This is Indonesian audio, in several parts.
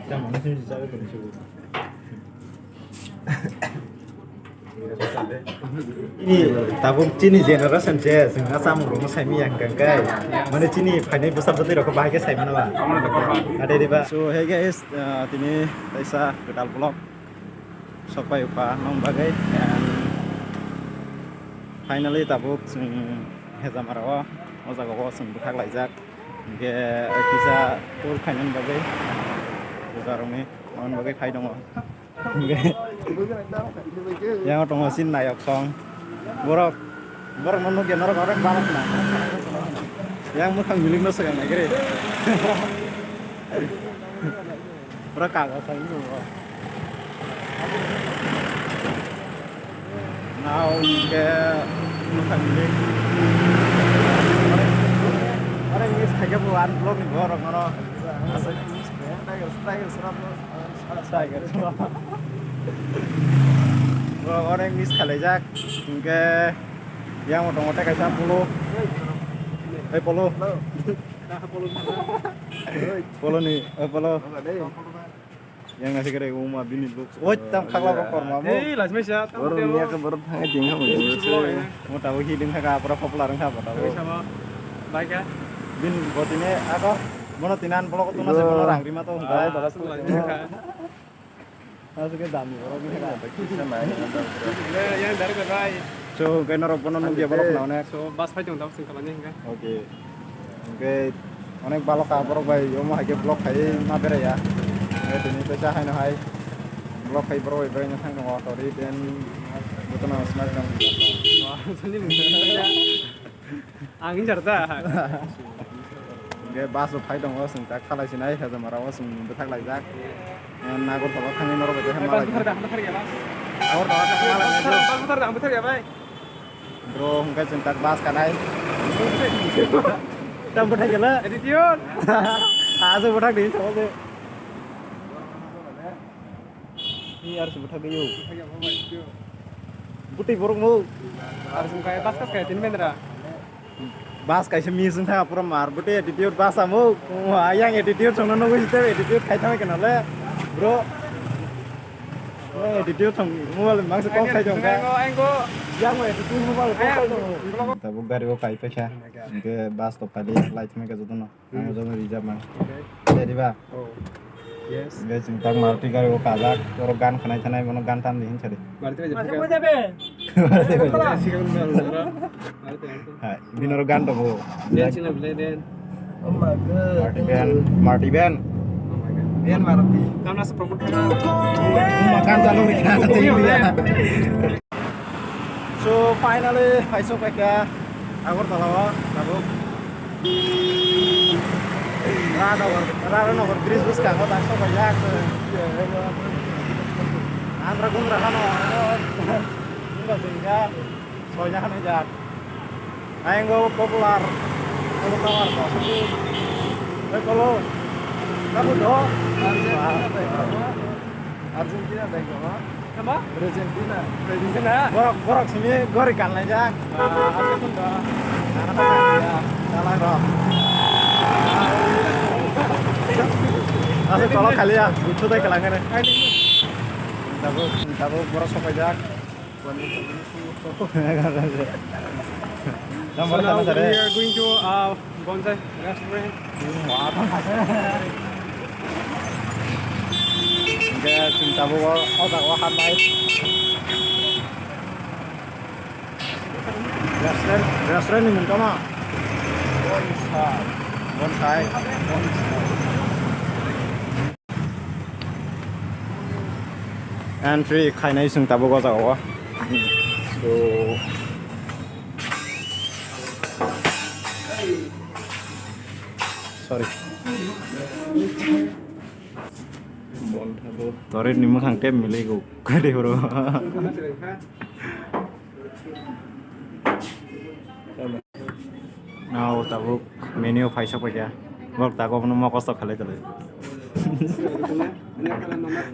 Jangan mana sih saya tuh disuruh. Ini tabung Cini generation je, sehingga sama rumah saya yang ganggai. Mana Cini, pakai besar betul aku pakai saya mana pak? Ada di pak. So hey guys, ini Taisa Gedal Vlog. Sampai upah nong bagai and finally tabuk sing heza marawa oza go sing bukhak laijak ge kisa tur khainan bagai ujarome on bagai khai dong ge yang tong sin nayok song borok manu ge norok orek barak na yang mukhang miling no sayang nagere borok kago sang no now ke mukhang miling orang ini saja buat vlog nih borok ngono style orang ini kalajak ke yang motor-motor kayak polo polo nih polo yang ngasih kere umah bini look oh tam khakla ko korma mo lazmi sya baru niya ke baru thang ding ha mo tahu hiding ha pura popular ha tahu sama baik ya bin botine ako mono tinan polo ko tuna se mono rang rima to dai dala su masuk ke dami orang ini kan sama yang dari berai so kayak norok pono nunggu balok naone so bas fight untuk sing kalanya enggak oke অনেক balok ka borok bai yo mo hage blok khai ma bere ya ini pesa hai no hai blok khai bro bai na thang no tori den butona smart dam angin jarda ge bas phai dong was tak khalai sinai ha jamara was buthak lai jak nagur thaba thangin norok bai ha ma awar tawa buthar ya bai bro hungka cintak bas kanai tam buthak gela edition aso buthak di sobe ini harus buthak di yuk buti borok mo harus kayak bas kas kayak tin mendra bas kayak semisung tha pura mar buti attitude bas amu ayang attitude songno no giste attitude khai thame kenale bro attitude song mobile mangsa ko khai jong ka engo yang mo attitude mobile ko khai jong ta bu gari ko kai pecha ke bas to pali light me ka jodono ang jono reserve man jadi ba yes guys tang marti gari ko kajak oro gan khanai thanai mono gan tam dihin chari marti ko jabe hai binor gan to bo den sina bleden oh my god marti ben ben marti karena sepromote makan jalu rikana so finally I saw back ya agor talawa tabu rada no bridge bus ka hoda so banyak andra gunra hano enggak sehingga soalnya kan aja ayo go popular kalau tawar kalau kamu do Argentina deh apa Argentina borok sini gor ikan aja apa pun dah ya salah dong asal kalau kali ya itu deh kelangan tabu borok sampai jak so now we are going to bonsai restaurant Enggak, cinta bawa otak wahan baik. Restoran ini kama. Bonsai. Entry kainai sing tabu ko jawa. So sorry. Tore ni mukhang tem milai ko kade bro now tabuk menu paisa pa kya bok ta ko mo kosto khale tale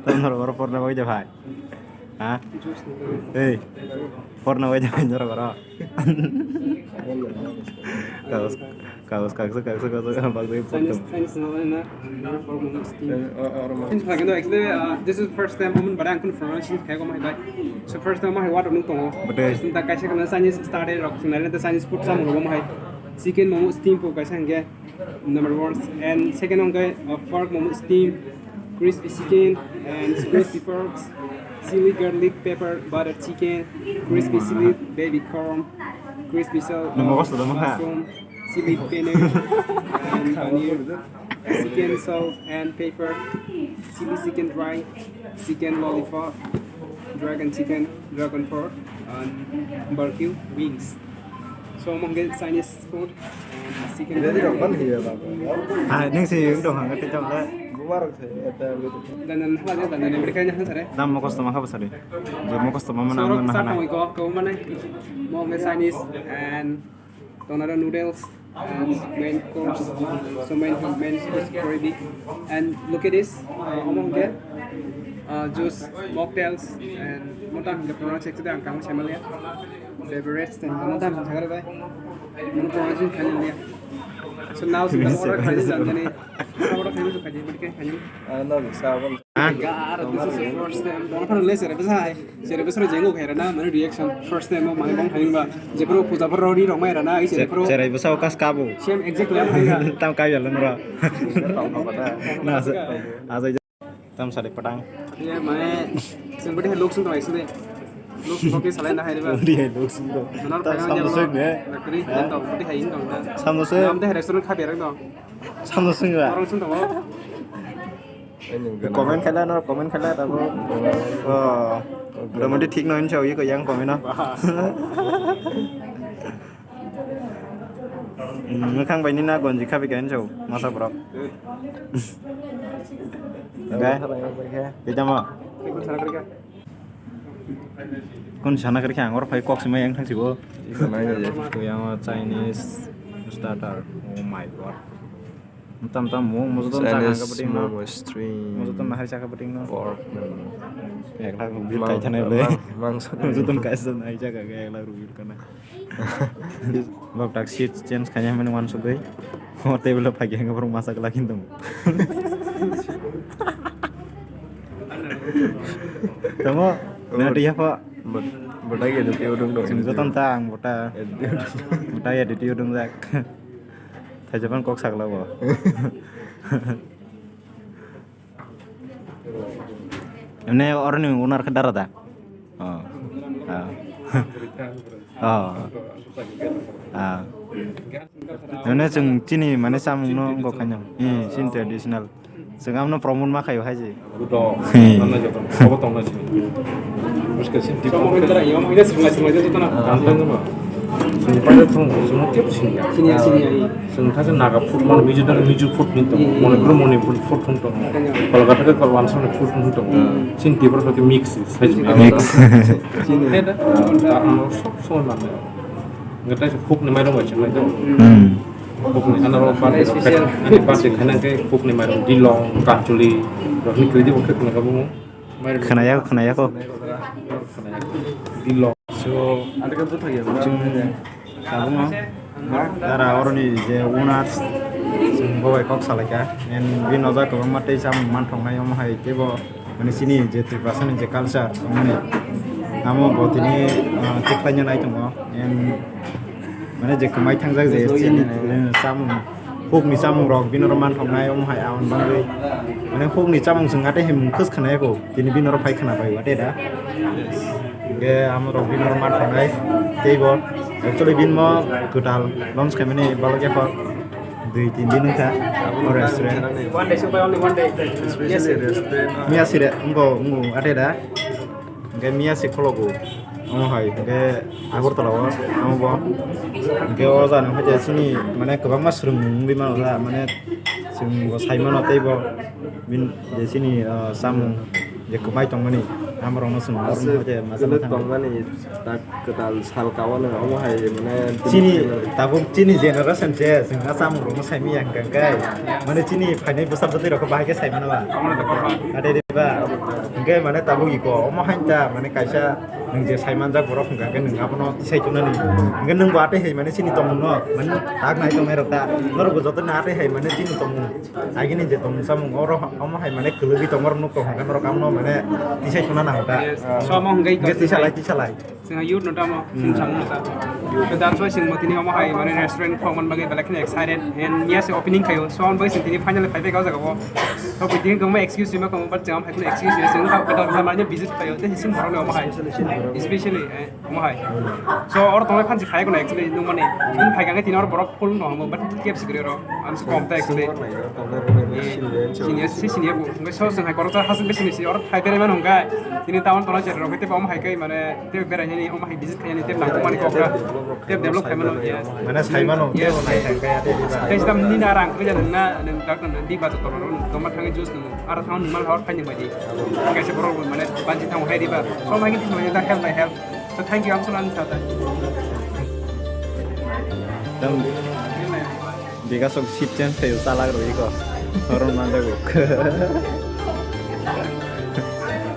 tanor bor por na hoy bhai ha ei por na hoy jor bro kaos kaksa bagay Chinese na for moment steam. Actually, this is first time moment but I'm confirmed since kaya ko mahiday. So first time mahiwat nung tongo. Betul. Sinta kasi kana Chinese started rock sinala na Chinese food sa mo mahay. Chicken momo steam po kasi hangge number 1 and second on guy pork momo steam, crispy chicken and crispy pork, chili garlic pepper butter chicken, crispy chili baby corn, crispy salt, mushroom, chili penne and onion, chicken salt and pepper, chili chicken dry, chicken lollipop, dragon chicken, dragon pork, and barbecue wings. So mong get Chinese food and chicken. Ning si yung dong hangga kecap dah. Dan hal dan mereka nya sare. Nam mo customer ka basari. Je mo customer mana So mana sa na. ko mana mong get Chinese and tornado noodles and main course. So main course very big. And look at this. Mong get juice, mocktails and motam the pronunciation kita angkang sama lihat. Beverage dan motam sangat ada. Pronunciation kalian lihat. So now kita order kali jangan ni. Order kali tu kali beri kali. This This is the first time. Orang pernah lihat serius besar jenguk herana mana reaction first time mau main bang haing ba. Jepro puja perori rong mai rana isi jepro. Cerai besar kas kabu. Same exact lah haing. Tam kaya lan ra. Nah, asa tam sari padang. Ya mai sembari log sun toh isne. Log sun ke salai na hairi ba. Dia log sun to. Benar Ta samsung ne. Nakri dan toh beri haing toh. Samsung. Nam deh restoran kah berang toh. Samsung ba. Orang sun toh. Komen khala na comment khala ta ko. Udah mesti ठीक नोइन चाहिए को yang komen na. Ngakang baini na gonji khabi kain chau masa bro. Okay. Kita mau. Ikut sana kerja. Kon sana kerja angor pai kok semua yang thang sibo. Itu yang Chinese starter. Oh my god. Tam mo musuh Chinese ka beting no. momo stream Musuh mahar ka beting no. pork Ek la rubil kai chane le. mangsa Musuh kai san ai jaga ga ek la rubil kana. Bab tak sheet change kanya men wan sugai. Ho table pagi nga perlu masak lagi tum. Kamu na dia pak benda gitu dia udung dong Sing tentang bota ya di udung zak. Tajapan kok sak lawa. Ini orang yang unar ke darat ah. Ini jeng cini mana samung no kok kanyang. Sin tradisional. Sengam no promun mah kayu haji. Udah, mana jauh, kau tahu nasi. Terus kesini di So mau kita yang mau kita sengaja itu tanah. kantor tu mah. Pada tu semua tiap sini. Sini ya. Sengkasa naga food, mana miju dan miju food ni tu. Mana belum mana food tu. Kalau kata kalau wansan food tu. Sini tiap orang tu mix. Mix. Sini ada. Semua mana. Ngerti sih food ni macam macam tu. Food ni anak orang pada spesial. Anak pada kena ke food ni macam dilong, kaculi. Ni kerja bukan kena kamu. Kenaya kok. Dilong. So ada kan tuh ya. Kamu mau? Darah orang ni je unar. Bawa kok salah ya. En bin aja kalau mati sam mantong na yang hai kebo. Mana sini je tripasan je culture. Mana? Kamu buat ini tipanya naik tu mau. En mana je kemai tangzak je sini sam. Huk ni samung rok bin orang mantong na yang hai awan bangui. Mana huk ni samung sengaja hem kus kenaya ko. Tini bin orang pai kena pai. Ada dah. Ke amro bin normal tangai table actually bin mo total lunch kami balok ya pak 2-3 din ta restaurant One day supaya only one day. Yes. mia sire ngo ada dah ke mia si kologo hai ke agor tolawa amo bo ke oza no haja sini mane kebang mushroom bi ma oza mane sing go saimano table bin je sini sam je kemai tong mani amro no sung orno je masalah tong mani tak ketal sal kawan orang hai mana Cini tabung Cini generation je sing asam rumah saya mi yang ganggai mana Cini finai besar betul aku bahagia saya mana ba ada Ba, enggak mana tabu iko, omah hanya mana kaisa nengje saiman jak borok enggak kan nengap no tisai cuna nih, enggak neng bate hei mana sini tomu no, mana tak naik tomu merata, nor gojotan nate hei mana sini tomu, lagi nih tomu sama ngoro, omah hei mana kelubi tomu nuk toh, kan orang kamu mana tisai cuna nah ta, so mau enggak tisai lai, sing yur no tamo sing sang no ta so that's why sing matini omo hai mane restaurant phongman bagi balakne excited and yes opening kayo so on boy sing tini final five ka jaga bo so bitin ko ma excuse ma ko but jam hai ko excuse sing ka ka dor ma visit kayo te sing baro omo hai especially omo hai so or to phan khai ko actually no mane in phai ka tin or borok full no mo but kep sigre ro am so kom ta actually senior bu ngai so sing hai ko ta hasan besin si or phai bere man honga tini tawon tola jer ro kete omo hai kai mane te bere ni omo hai visit kaya ni te lang ko mane ko tiap develop kayak mana ya mana saiman no, dia naik kayak dia di ba, kayak sedang ni narang kerja dan tak di batu turun tomat hangi jus nung arah tahun nimal hawat panjang baji kayak seborong mana banci tahu hai di ba so lagi di semuanya tak help so thank you amsul an tata dan dia sok sip chen fail salah ro iko, orang mana go,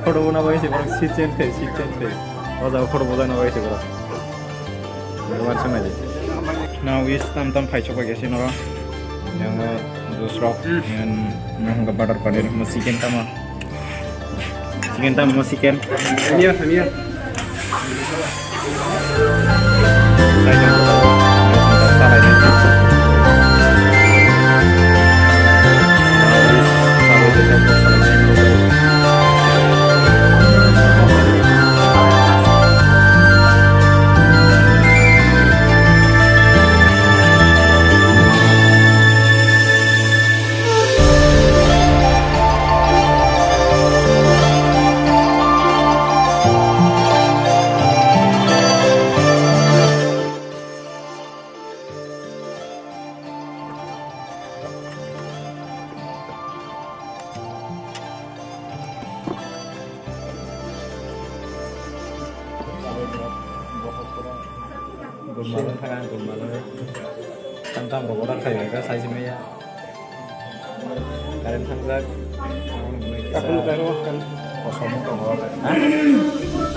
foto na bayi sih orang sip chen fail, oh jauh foto bola na bayi sih orang. Luar sana aja. Now is tam phai chok ge sin ro. Yang dusro yang ke butter paneer masiken tama. Chicken tam masiken. Iya. Saya jangan salah ini. Gombalan sekarang gombalan tentang robotan kayak mereka size meja karen hanzak aku taruh kan kosong tuh kok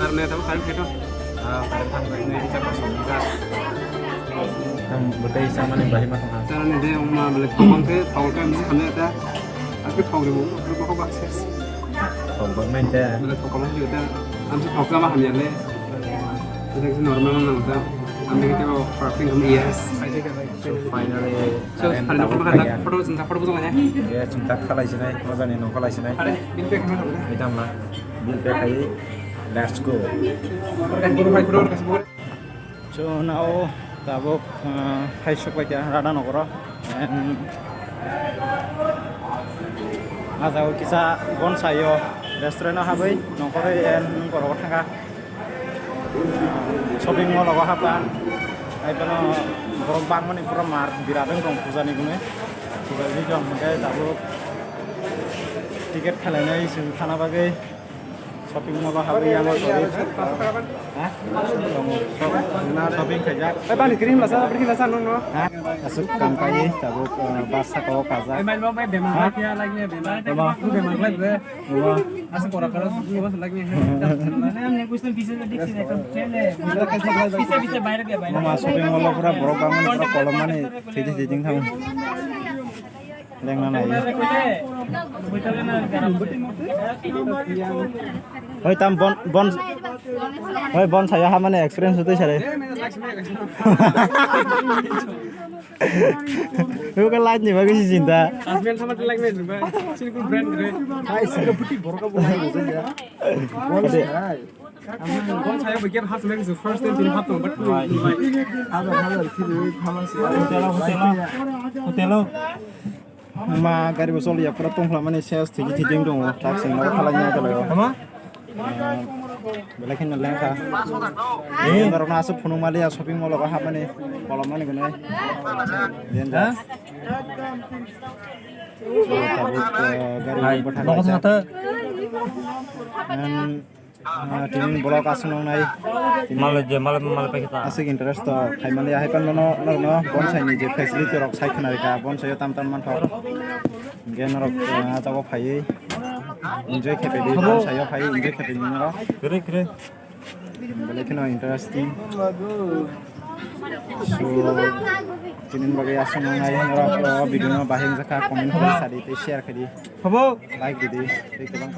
karena tahu kan itu karen hanzak ini bisa kosong bisa yang betul sama nih bahi masuk caranya dia mau beli komang ke tahu kan bisa hamil ada aku tahu deh mau aku mau akses komang meja beli komang juga am tahu kan mah hamil deh itu normal nang ta ambil kita parking kami yes finally so hari ini foto foto ya ya cinta kalai sini masa nih no kalai sini hari bin pek mana kita mah bil pek aja let's go kan guru kasih guru so now tabuk hai shop aja rada nokro and azau kisah bonsayo restoran habai nokore and korok thangka shopping mall apa apa ay pano borobang mani pura mar biradeng dong pujani gune jadi jam mengkai tabuk tiket khalai sing khana bagai shopping mall apa yang mau shopping kerja bani kirim lah sana pergi lah sana no asuk kampai tabuk basa kau kaza main mau main bemang lagi lagi bemang lagi asal korang kalau dulu bas lagi mana yang kusten bisa diksi deh kan bisa bayar dia bayar mau shopping mall pura borobang mani pura kolam mani jadi jing thang leng nana ini hoi tam bon saya hamane experience hote sare lu kan lain nih bagus cinta asmen sama like nih juga sini ku brand gede hai sini putih borok boleh ya bon saya bikin khas lagi first time ini hatu but hotel ma gari bosol ya pura tong lamane sales thijing dong tak sing mau khalanya to lo ama belakin lengka ini baru masuk punung malia shopping mall apa apa nih kalau mana gini dan gari bertanya dan tinin bolak asung nai malah kita asik interest to kai malia hai pan no bonsai ni je facility rok sai khana ka bonsai tam man thok gen rok ta ko phai enjoy kepe di saya pai enjoy kepe ni ro kere boleh kena interesting so kinin bagai asam ngai ro video ma bahing jaka comment kali sadi te share kali like di bang